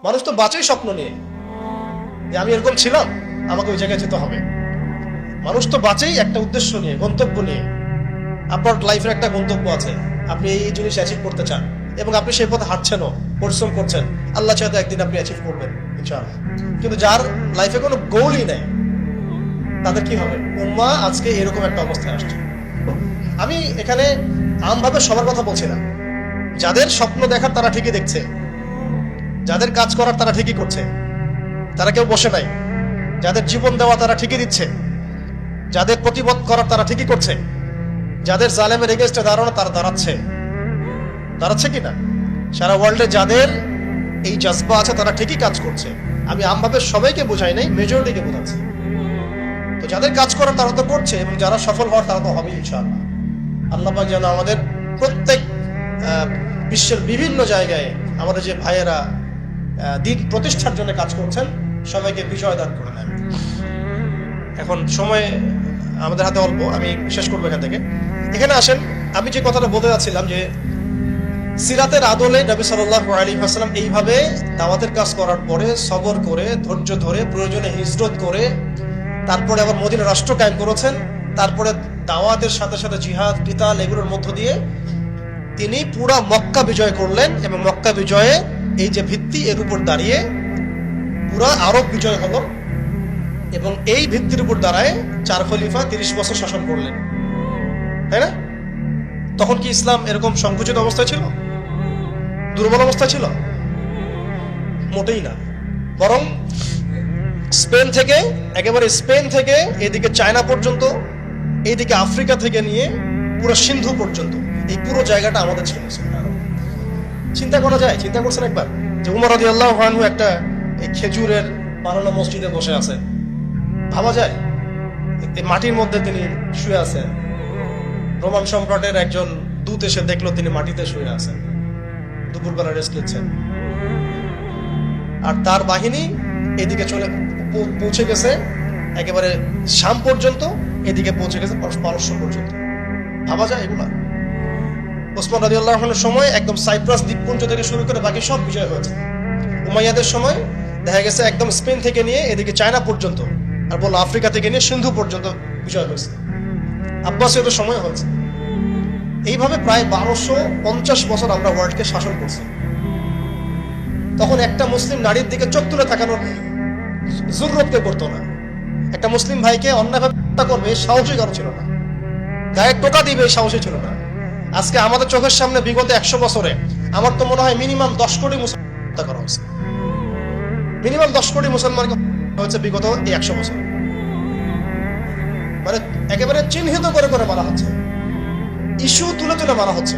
মানুষ তো বাঁচেই স্বপ্ন নিয়ে, যে আমি এরকম ছিলাম, আমাকে ওই জায়গায় যেতে হবে। মানুষ তো বাঁচেই একটা উদ্দেশ্য নিয়ে, গন্তব্য নিয়ে। আপনার লাইফের একটা গন্তব্য আছে, আপনি এই জিনিস অ্যাচিভ করতে চান এবং আপনি সেই পথে হাঁটছেনও, পরিশ্রম করছেন। আল্লাহ চাইতে একদিন আপনি অ্যাচিভ করবেন ইনশাআল্লাহ। কিন্তু যার লাইফে কোনো গোলই নেই, তাদের কি হবে? উম্মাহ আজকে এরকম একটা অবস্থায় আসছে। আমি এখানে আমভাবে সবার কথা বলছি না। যাদের স্বপ্ন দেখার তারা ঠিকই দেখছে, যাদের কাজ করার তারা ঠিকই করছে, তারা কেউ বসে নাই। যাদের জীবন দেওয়া তারা ঠিকই দিচ্ছে, যাদের প্রতিবাদ করার তারা ঠিকই করছে, যাদের জালেমের এগেইনস্টে দাঁড়ানো তারা দাঁড়াচ্ছে কিনা? সারা ওয়ার্ল্ডে যাদের এই জজবা আছে তারা ঠিকই কাজ করছে। আমি আমভাবে সবাইকে বোঝাই নাই, মেজরিটিকে বোঝাচ্ছি। তো যাদের কাজ করার তারা তো করছে, এবং যারা সফল হওয়ার তারা তো হবে ইনশাআল্লাহ। আল্লাহ পাক যেন আমাদের প্রত্যেক বিশ্বের বিভিন্ন জায়গায় আমাদের যে ভাইয়েরা দিন প্রতিষ্ঠার জন্য কাজ করছেন, সবাইকে বিজয় দান করে নেন। এখন সময় আমাদের হাতে অল্প, আমি শেষ করবো এখান থেকে। এখানে আসেন, আমি যে কথাটা বলতে যাচ্ছিলাম যে সিরাতের আদলে নবী সাল্লাল্লাহু আলাইহি ওয়াসাল্লাম এইভাবে দাওয়াতের কাজ করার পরে সবর করে, ধৈর্য ধরে, প্রয়োজনে হিজরত করে, তারপরে আবার মদিনা রাষ্ট্র কায়েম করেছেন। তারপরে দাওয়াতের সাথে সাথে জিহাদ, কিতাল এগুলোর মধ্য দিয়ে তিনি পুরা মক্কা বিজয় করলেন, এবং মক্কা বিজয়ে এই যে ভিত্তি, এর উপর দাঁড়িয়ে পুরা আরব বিজয় হলো, এবং এই ভিত্তির উপর দাঁড়ায় 4 খলিফা 30 বছর শাসন করলেন, তাই না? তখন কি ইসলাম এরকম সংকুচিত অবস্থায় ছিল, দুর্বল অবস্থা ছিল? মোটেই না। বরং স্পেন থেকে এদিকে চায়না পর্যন্ত, এইদিকে আফ্রিকা থেকে নিয়ে পুরো সিন্ধু পর্যন্ত, এই পুরো জায়গাটা আমাদের ছিল। চিন্তা করা যায়? চিন্তা করছেন একবার যে উমর রাদিয়াল্লাহু আনহু একটা এই খেজুরের বানানো মসজিদে বসে আছেন? ভাবা যায়? এই মাটির মধ্যে তিনি শুয়ে আছেন। রোমান সম্রাটের একজন দূত এসে দেখলো তিনি মাটিতে শুয়ে আছেন, দুপুরবেলা রেস্ট নিচ্ছেন। আর তার বাহিনী এদিকে পৌঁছে গেছে একেবারে শাম পর্যন্ত, এদিকে পৌঁছে গেছে পারস্য পর্যন্ত। ভাবা যায় এগুলা? ওসমান রাদিয়াল্লাহু আনহুর সময় একদম সাইপ্রাস দ্বীপপুঞ্জ থেকে শুরু করে বাকি সব বিজয় হয়েছে। উমাইয়াদের সময় দেখা গেছে একদম স্পেন থেকে নিয়ে এদিকে চায়না পর্যন্ত, আর বললো আফ্রিকা থেকে নিয়ে সিন্ধু পর্যন্ত বিজয় হয়েছে। আব্বাসীয়দের সময় হয়েছে। এইভাবে প্রায় 1250 বছর আমরা ওয়ার্ল্ডকে শাসন করছি। তখন একটা মুসলিম নারীর দিকে চোখ তুলে তাকানোর জরুরত কেউ করতো না। একটা মুসলিম ভাইকে অন্যায়ভাবে হত্যা করবে সাহসী কারো ছিল না, গায়ে টোকা দিবে সাহসী ছিল না। আজকে আমাদের চোখের সামনে বিগত 100 বছরে আমার তো মনে হয় মিনিমাম 10 কোটি মুসলমান হত্যা করা হয়েছে। মিনিমাম 10 কোটি মুসলমানকে হয়েছে বিগত এই 100 বছর। মানে একেবারে চিহ্নিত করে করে মারা হচ্ছে, ইস্যু তুলে তুলে মারা হচ্ছে।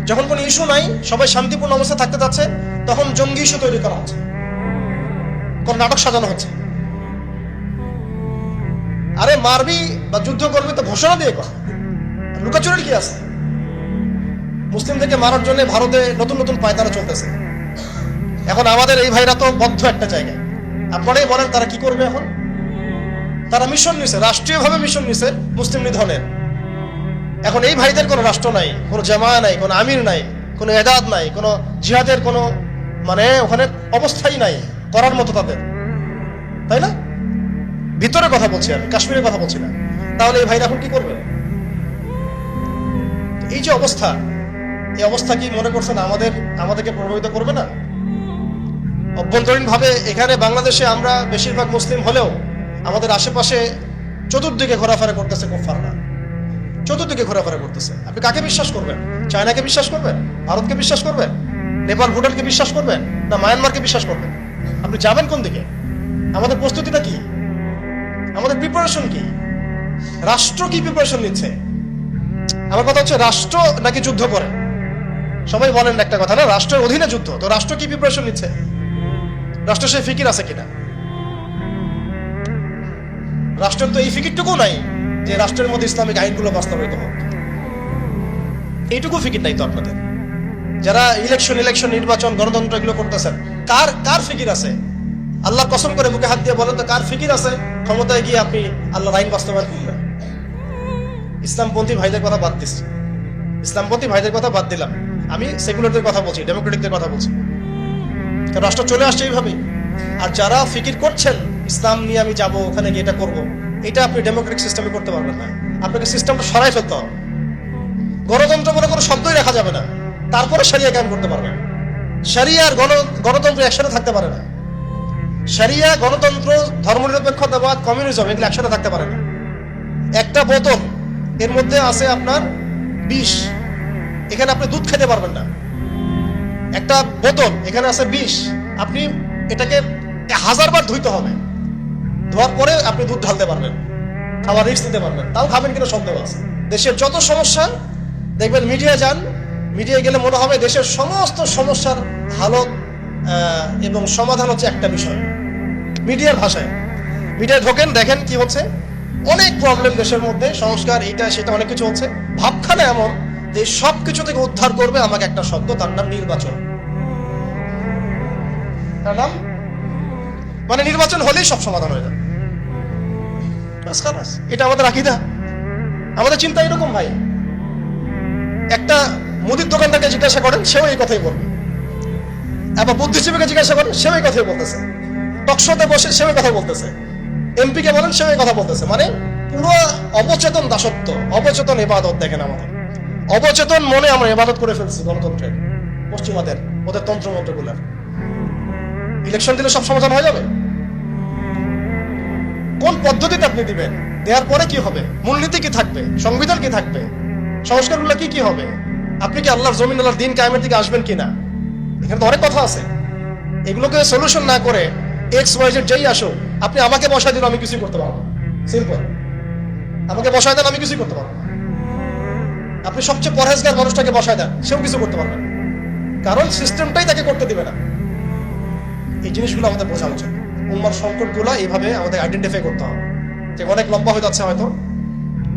যখন কোনো ইস্যু নাই, সবাই শান্তিপূর্ণ অবস্থায় থাকতে চাচ্ছে, তখন জঙ্গি ইস্যু তৈরি করা হচ্ছে, কোন নাটক সাজানো হচ্ছে। আরে মারবি বা যুদ্ধ করবি তো ঘোষণা দিয়ে কর, লুকাচুরির কি আছে? মুসলিমদেরকে মারার জন্য ভারতে নতুন নতুন পায়তারা চলতেছে। এখন আমাদের এই ভাইরা তো বদ্ধ একটা জায়গায়। আপনারাই বলেন তারা কি করবে এখন? তারা মিশন নিছে, রাষ্ট্রীয়ভাবে মিশন নিছে মুসলিম নিধনের। এখন এই ভাইদের কোনো রাষ্ট্র নাই, কোনো জামায়া নাই, কোনো আমির নাই, কোনো এদাদ নাই, কোনো জিহাদের কোনো মানে ওখানে অবস্থাই নাই করার মতো তাদের, তাই না? ভিতরে কথা বলছি আমি, কাশ্মীরের কথা বলছি না। তাহলে এই ভাইরা এখন কি করবে? এই যে অবস্থা, এই অবস্থা কি মনে করছেন আমাদেরকে প্রভাবিত করবে না? অভ্যন্তরীণ ভাবে এখানে বাংলাদেশে আমরা বেশিরভাগ মুসলিম হলেও আমাদের আশেপাশে চতুর্দিকে ঘোরাফেরা করতেছে কুফাররা, চতুর্দিকে ঘোরাফেরা করতেছে। আপনি কাকে বিশ্বাস করবেন? চায়নাকে বিশ্বাস করবেন? ভারতকে বিশ্বাস করবেন? নেপাল ভুটানকে বিশ্বাস করবেন? না মায়ানমারকে বিশ্বাস করবেন? আপনি যাবেন কোন দিকে? আমাদের প্রস্তুতিটা কি? আমাদের প্রিপারেশন কি? রাষ্ট্র কি প্রিপারেশন নিচ্ছে? আমার কথা হচ্ছে রাষ্ট্র নাকি যুদ্ধ করে? সবাই বলেন একটা কথা না, রাষ্ট্রের অধীনে যুদ্ধ। তো রাষ্ট্র কি প্রিপারেশন নিচ্ছে? রাষ্ট্রের সেই ফিকির আছে কিনা? রাষ্ট্রের তো এই ফিকিরটুকু নাই যে রাষ্ট্রের মধ্যে ইসলামিক আইনগুলো বাস্তবায়িত হোক। এইটুকু ফিকির নাই তো আপনাদের। যারা ইলেকশন নির্বাচন গণতন্ত্র এগুলো করতেছেন, কার ফিকির আছে? আল্লাহর কসম করে বুকে হাত দিয়ে বলেন তো কার ফিকির আছে ক্ষমতায় গিয়ে আপনি আল্লাহর আইন বাস্তবায়ন করবেন? ইসলামপন্থী ভাইদের কথা বাদ দিচ্ছি, ইসলামপন্থী ভাইদের কথা বাদ দিলাম, আমি সেকুলারদের কথা বলছি, ডেমোক্রেটিকদের কথা বলছি। রাষ্ট্র চলে আসছে এইভাবেই। আর যারা ফিকির করছেন ইসলাম নিয়ে আমি যাব, ওখানে গিয়ে এটা করবো, এটা আপনি ডেমোক্রেটিক সিস্টেমে করতে পারবেন না। আপনাকে সিস্টেমটা সরাই ফেলতে হবে। গণতন্ত্র বলে কোনো শব্দই রাখা যাবে না, তারপরে শরিয়া কায়েম করতে পারবেন। শরিয়া আর গণতন্ত্র একসাথে থাকতে পারে না। শরিয়া, গণতন্ত্র, ধর্মনিরপেক্ষতাবাদ, কমিউনিজম এগুলো একসাথে থাকতে পারে না। একটা বোতল, এর মধ্যে আছে আপনার বিষ, এখানে আপনি দুধ খেতে পারবেন না। একটা বোতল, এখানে আছে বিষ, আপনি এটাকে 1000 বার ধুইতে হবে, ধোয়ার পরে আপনি দুধ ঢালতে পারবেন, খাবার রিস্ক দিতে পারবেন, তাও খাবেন কিনা সন্দেহ আছে। দেশের যত সমস্যা দেখবেন, মিডিয়া যান, মিডিয়া গেলে মনে হবে দেশের সমস্ত সমস্যার হালত এবং সমাধান হচ্ছে একটা বিষয়, মিডিয়ার ভাষায়। মিডিয়া ঢোকেন, দেখেন কি হচ্ছে, অনেক প্রবলেম দেশের মধ্যে, সংস্কার এইটা সেটা অনেক কিছু হচ্ছে। ভাবখানা এমন যে সব কিছু থেকে উদ্ধার করবে আমাকে একটা শব্দ, তার নাম নির্বাচন। তার নাম মানে নির্বাচন হলেই সব সমাধান হয়ে যাবে। এটা আমাদের আকীদা, আমাদের চিন্তা এরকম ভাই। একটা মুদির দোকানদারকে জিজ্ঞাসা করেন, সেও এই কথাই বলবে। আবার বুদ্ধিজীবীকে জিজ্ঞাসা করেন, সেও এই কথাই বলতেছে। টকশোতে বসে সেও কথা বলতেছে। এমপি কে বলেন, সেও কথা বলতেছে। মানে পুরো অবচেতন দাসত্ব, অবচেতন ইবাদত। দেখেন আমাদের অবচেতন মনে আমরা ইবাদত করে ফেলছি গণতন্ত্রের, পশ্চিমাদের, ওদের তন্ত্রমন্ত্রগুলার। ইলেকশন দিলে সব সমাধান হয়ে যাবে? কোন পদ্ধতিতে আপনি দিবেন? দেওয়ার পরে কি হবে? মূলনীতি কি থাকবে? সংবিধান কি থাকবে? সংস্কারগুলো কি কি হবে? আপনি কি আল্লাহর জমিন, আল্লাহর দিন কায়েমের দিকে আসবেন কিনা? এখানে তো অনেক কথা আছে। এগুলোকে সলিউশন না করে XYZ যেই আসো, আপনি আমাকে বসায় দিন, আমি কিছুই করতে পারবো। সিম্পল, আমাকে বসায় দেন, আমি কিছুই করতে পারবো। আপনি সবচেয়ে পরহেজগার মানুষটাকে বসায় দেন, সেও কিছু করতে পারবে না, কারণ সিস্টেমটাই তাকে করতে দিবে না। এই জিনিসগুলো আমাদের বোঝা উচিত। উম্মার সংকটগুলো এইভাবে আমাদের আইডেন্টিফাই করতে হবে। যে অনেক লম্বা হয়ে যাচ্ছে, হয়তো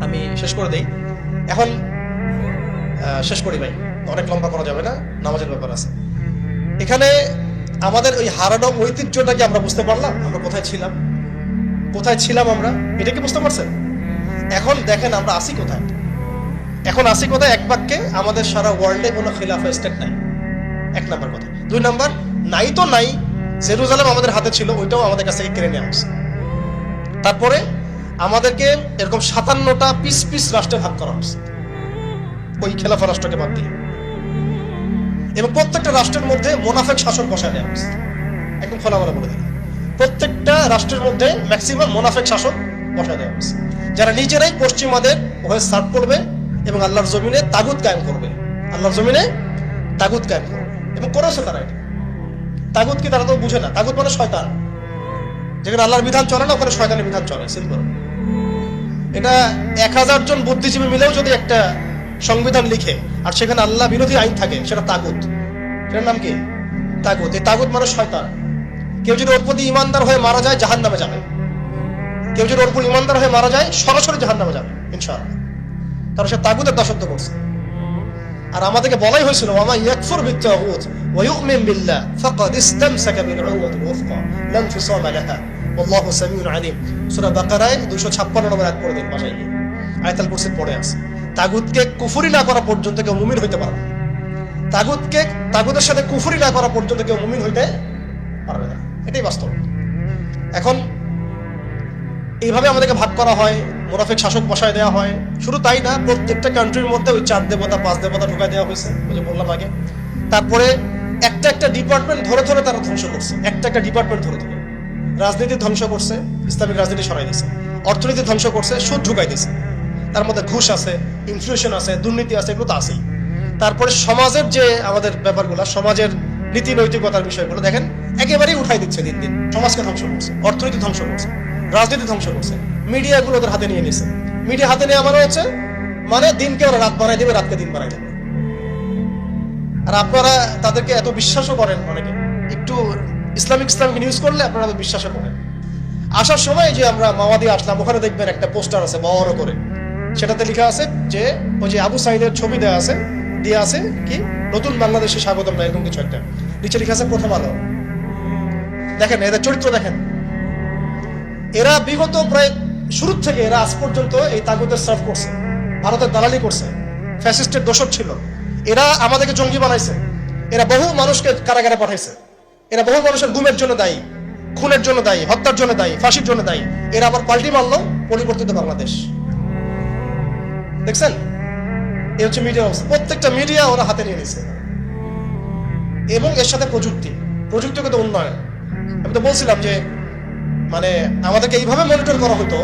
আমি শেষ করে দেই। এখন শেষ করি ভাই, অনেক লম্বা করা যাবে না, নামাজের ব্যাপার আছে। এখানে আমাদের ওই হারানো ঐতিহ্যটাকে আমরা বুঝতে পারলাম, আমরা কোথায় ছিলাম, কোথায় ছিলাম আমরা, এটা কি বুঝতে পারছেন? এখন দেখেন আমরা আসি কোথায়। এখন আসি কোথায়? এক বাক্যে, আমাদের সারা ওয়ার্ল্ডে কোনো খিলাফা স্টেট নাই, এক নাম্বার কথা। 2 নাম্বার, নাই তো নাই, জেরুজালেম আমাদের হাতে ছিল, ওইটাও আমাদের কাছ থেকে কেড়ে নেওয়া হয়েছে। তারপরে আমাদেরকে এরকম 57টা পিস পিস রাষ্ট্রে ভাগ করা হয়েছে, ওই খেলাফা রাষ্ট্রকে বাদ দিয়ে। এবং প্রত্যেকটা রাষ্ট্রের মধ্যে মুনাফিক শাসক বসায় দেওয়া হয়েছে। একদম খোলামেলা বলে দিই, প্রত্যেকটা রাষ্ট্রের মধ্যে ম্যাক্সিমাম মুনাফিক শাসক বসায় দেওয়া হয়েছে, যারা নিজেরাই পশ্চিমাদের হয়ে সার্ভ করবে এবং আল্লাহর জমিনে তাগুত কায়েম করবে। আল্লাহর জমিনে তাগুত কায়েম করবে, এবং করেছে তারা এটা। তাগুত কি তারা তো বুঝে না। তাগুত মানে শয়তান। যেখানে আল্লাহর বিধান চলে না, ওখানে শয়তানের বিধান চলে, সিম্পল। এটা 1000 জন বুদ্ধিজীবী মিলেও যদি একটা সংবিধান লিখে আর সেখানে আল্লাহ বিরোধী আইন থাকে, সেটা তাগুত। সেটার নাম কি? তাগুত। এই তাগুত মানে শয়তান। কেউ যদি ওর প্রতি ইমানদার হয়ে মারা যায়, জাহান্নামে যাবে। কেউ যদি ওর প্রতি ইমানদার হয়ে মারা যায়, সরাসরি জাহান্নামে যাবে ইনশাআল্লাহ, কারণ সে তাগুতের দাসত্ব করছে। আর আমাদেরকে বলাই হয়েছিল, ওয়ামা ইয়াকফুর বিত্তাগুত ওয়া ইউমিন বিল্লাহ ফাকাদ ইসতামসাকা বিল উরওয়াতিল ওয়ুসকা লা ইনফিসামা লাহা ওয়াল্লাহু সামিউন আলিম। সূরা বাকারায় 256 নম্বর আয়াত পড়ে দিন, বাসায় গিয়ে আয়াতুল কুরসির পড়ে আছে। তাগুতকে কুফরি না করা পর্যন্ত কেউ মুমিন হইতে পারবে না। তাগুতের সাথে কুফরি না করা পর্যন্ত কেউ মুমিন হইতে পারবে না, এটাই বাস্তব। এখন এইভাবে আমাদেরকে ভাগ করা হয়, মুনাফিক শাসক বসায় দেওয়া হয়। শুধু তাই না, প্রত্যেকটা কান্ট্রির মধ্যে ওই 4 দেবতা 5 দেবতা ঢুকাই দেওয়া হয়েছে, ওই যে বললাম আগে। তারপরে একটা একটা ডিপার্টমেন্ট ধরে ধরে তারা ধ্বংস করছে, একটা একটা ডিপার্টমেন্ট ধরে ধরে। রাজনীতি ধ্বংস করছে, ইসলামিক রাজনীতি সরাই দিয়েছে। অর্থনীতি ধ্বংস করছে, সুদ ঢুকাই দিয়েছে। তার মধ্যে ঘুষ আছে, ইনফ্লেশন আছে, দুর্নীতি আছে, এগুলো তো আছেই। তারপরে সমাজের যে আমাদের ব্যাপারগুলো, সমাজের নীতি নৈতিকতার বিষয়গুলো দেখেন একেবারেই উঠাই দিচ্ছে দিন দিন। সমাজকে ধ্বংস করছে, অর্থনীতি ধ্বংস করছে, রাজনীতি ধ্বংস করছে, মিডিয়াগুলো ওদের হাতে নিয়ে নিছে। মিডিয়া হাতে নেওয়া মানে হচ্ছে, মানে দিনকে ওরা রাত বানাই দেবে, রাতকে দিন বানাই দেবে। আর আপনারা তাদেরকে এত বিশ্বাসও করেন, অনেকে একটু ইসলামিক নিউজ করলে আপনারা এত বিশ্বাসও করেন। আসার সময় যে আমরা মাওয়াদি আসলাম, ওখানে দেখবেন একটা পোস্টার আছে বড় করে, সেটাতে লেখা আছে যে ওই যে আবু সাইদের ছবি দেওয়া আছে, দিয়ে আছে কি নতুন বাংলাদেশে স্বাগতম না এরকম কিছু একটা, নিচে লেখা আছে প্রথম আলো। দেখেন এদের চরিত্র দেখেন। এরা বিগত প্রায় শুরু থেকে এরা আজ পর্যন্ত এই তাগুতের সার্ভ করছে, ভারতের দালালি করছে, ফ্যাসিস্টের দোষর ছিল। এরা আমাদেরকে জঙ্গি বানাইছে, এরা বহু মানুষকে কারাগারে পাঠাইছে, এরা বহু মানুষের গুমের জন্য দায়ী, খুনের জন্য দায়ী, হত্যার জন্য দায়ী, ফাঁসির জন্য দায়ী। এরা আবার পাল্টি মারলো পরিবর্তিত বাংলাদেশ। দেখছেন, এই হচ্ছে মিডিয়া অবস্থা। প্রত্যেকটা মিডিয়া ওরা হাতে নিয়ে নিছে, এবং এর সাথে প্রযুক্তিগত উন্নয়ন। আমি তো বলছিলাম যে মানে আমাদেরকে এইভাবে মনিটর করা হতো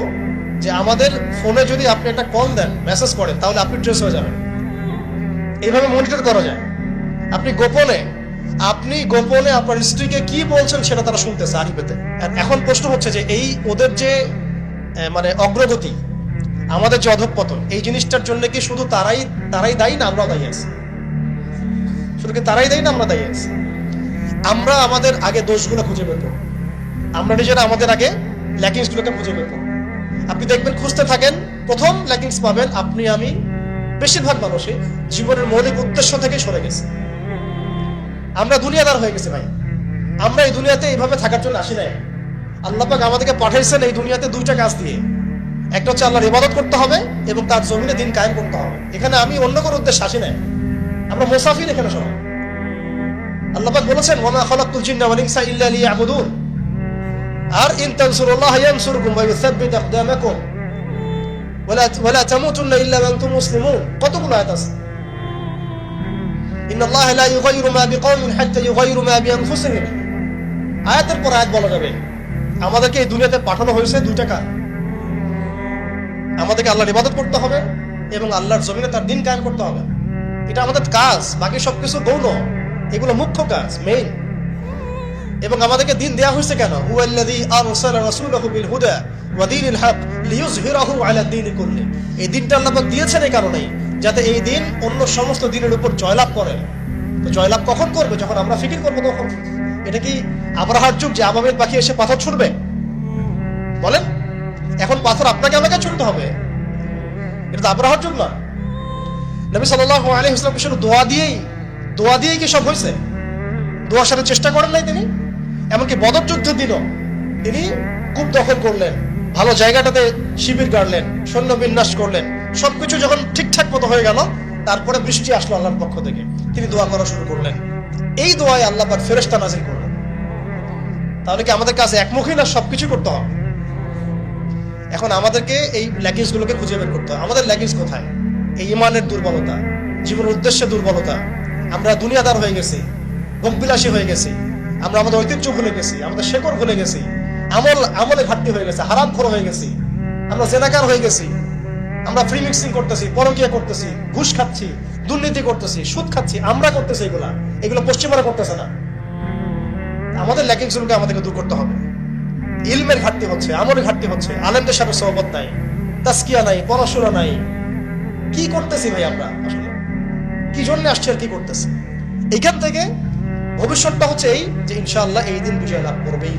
যে আমাদের ফোনে যদি আপনি একটা কল দেন, মেসেজ করেন, তাহলে আপনি ট্রেস হয়ে যাবেন। এইভাবে মনিটর করা যায়। আপনি গোপনে আপনার স্ত্রীকে কি বলছেন সেটা তারা শুনতেছে আরিফেতে। এখন প্রশ্ন হচ্ছে যে এই ওদের যে মানে অগ্রগতি, আমাদের যে অধঃপতন, এই জিনিসটার জন্য কি শুধু তারাই দায়ী না আমরাও দায়ী আছি? শুধু কি তারাই দায়ী না আমরা দায়ী আছি? আমরা আমাদের আগে দোষগুলো খুঁজে বের করব, আমরা নিজেরা আমাদের আগে ল্যাকিংস গুলোকে খুঁজে বের করব। আপনি দেখবেন, খুঁজতে থাকেন, প্রথম ল্যাকিংস পাবেন আপনি, আমি, বেশিরভাগ মানুষই জীবনের মৌলিক উদ্দেশ্য থেকে সরে গেছে। আমরা দুনিয়াদার হয়ে গেছি ভাই। আমরা এই দুনিয়াতে এইভাবে থাকার জন্য আসি নাই। আল্লাহ পাক আমাদেরকে পাঠাইছেন এই দুনিয়াতে দুইটা কাজ দিয়ে। একটা হচ্ছে আল্লাহর ইবাদত করতে হবে এবং তার জমিনে দিন কায়েম করতে হবে। এখানে আমি অন্য কোনো উদ্দেশ্য আসি নাই, আমরা মুসাফির এখানে সবাই। আল্লাহ পাক বলেছেন, ওয়া মা খালাকতুল জিন্না ওয়াল ইনসা ইল্লা লিয়াবুদুন। আর ইন তানসুরুল্লাহ ইয়ানসুরকুম ওয়া ইউসাব্বিত আকদামাকুম ওয়া লা তামুতুন্না ইল্লা ওয়া আনতুম মুসলিমুন। কতগুলো আয়াত আছে। ইন্নাল্লাহা লা ইউগাইয়িরু মা বিকওমিন হাত্তা ইউগাইয়িরু মা বিআনফুসিহিম। আয়াতের পর আয়াত বলা যাবে। আমাদেরকে এই দুনিয়াতে পাঠানো হয়েছে দুইটা কাজ। আমাদেরকে আল্লাহর ইবাদত করতে হবে এবং আল্লাহর জমিনে তার দিন কায়েম করতে হবে। এটা আমাদের কাজ, বাকি সবকিছু গৌণ, এগুলো মুখ্য কাজ, মেইন। এবং আমাদেরকে দিন দেয়া হয়েছে কেন? হুয়াল্লাযী আরসালা রাসূলাহু বিল হুদা ওয়া দীনিল হক লিইয়ুযহিরাহু আলা দীনি কুল্লি। এই দিনটা আল্লাহ পাক দিয়েছেন এই কারণেই, যাতে এই দিন অন্য সমস্ত দিনের উপর জয়লাভ করে। তো জয়লাভ কখন করবে? যখন আমরা ফিকির করবো তখন। এটা কি আবরাহার যুগ যে আবাবিল পাখি এসে পাথর ছুড়বে? বলেন, এখন পাথর আপনাকে আমাকে ছুড়তে হবে? এটা তো আবরাহার যুগ না। নবী সাল্লাল্লাহু আলাইহি ওয়াসাল্লাম শুধু দোয়া দিয়েই কি সব হয়েছে? দোয়ার সাথে চেষ্টা করেন নাই তিনি? এমনকি বদর যুদ্ধের দিনও তিনি কূপ দখল করলেন, ভালো জায়গাটাতে শিবির গাড়লেন, সৈন্য বিন্যাস করলেন। সবকিছু যখন ঠিকঠাক মতো হয়ে গেল, তারপরে বৃষ্টি আসলো আল্লাহর পক্ষ থেকে, তিনি দোয়া করা শুরু করলেন। এই দোয়ায় আল্লাহ পাক ফেরেশতা নাযিল করলেন। তাহলে কি আমাদের কাছে একমুখী না সবকিছু করতে হবে? এখন আমাদেরকে এই ল্যাকিংস গুলোকে খুঁজে বের করতে হবে। আমাদের ল্যাকিংস কোথায়? এই ইমানের দুর্বলতা, জীবনের উদ্দেশ্যে দুর্বলতা। আমরা দুনিয়াদার হয়ে গেছি, ভোগবিলাসী হয়ে গেছি, আমরা আমাদের ঐতিহ্য ভুলে গেছি, আমাদের শেকড় ভুলে গেছি, আমলে ঘাটতি হয়ে গেছে, হারামখোর হয়ে গেছি, আমরা জেনাকার হয়ে গেছি, আমরা ফ্রি মিক্সিং করতেছি, পরকীয়া করতেছি, ঘুষ খাচ্ছি, দুর্নীতি করতেছি, সুদ খাচ্ছি। আমরা করতেছি এগুলো পশ্চিমারা করতেছে না। আমাদের ল্যাকিংস গুলোকে আমাদেরকে দূর করতে হবে। ইলমের ঘাটতি হচ্ছে, আমলের ঘাটতি হচ্ছে, আলেমদের সাথে সহবত নাই, তাসকিয়া নাই, পড়াশোনা নাই। কি করতেছি ভাই আমরা? আসলে কি জন্য আসছি আর কি করতেছি? এইখান থেকে ভবিষ্যৎটা হচ্ছে এই যে ইনশাআল্লাহ এই দিন বিজয় লাভ করবেই।